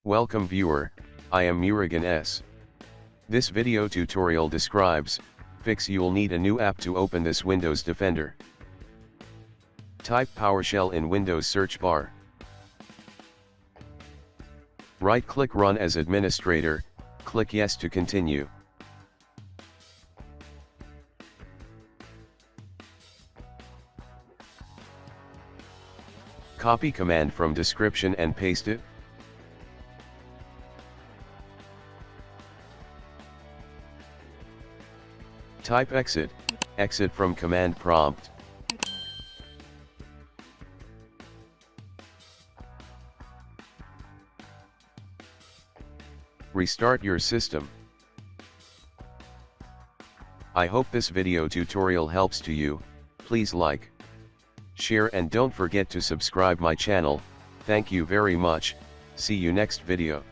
Welcome viewer, I am Murugan S. This video tutorial describes, fix you'll need a new app to open this Windows Defender. Type PowerShell in Windows search bar. Right-click Run as administrator, click Yes to continue. Copy command from description and paste it. Type exit from command prompt. Restart your system. I hope this video tutorial helps to you. Please like, share and don't forget to subscribe my channel. Thank you very much. See you next video.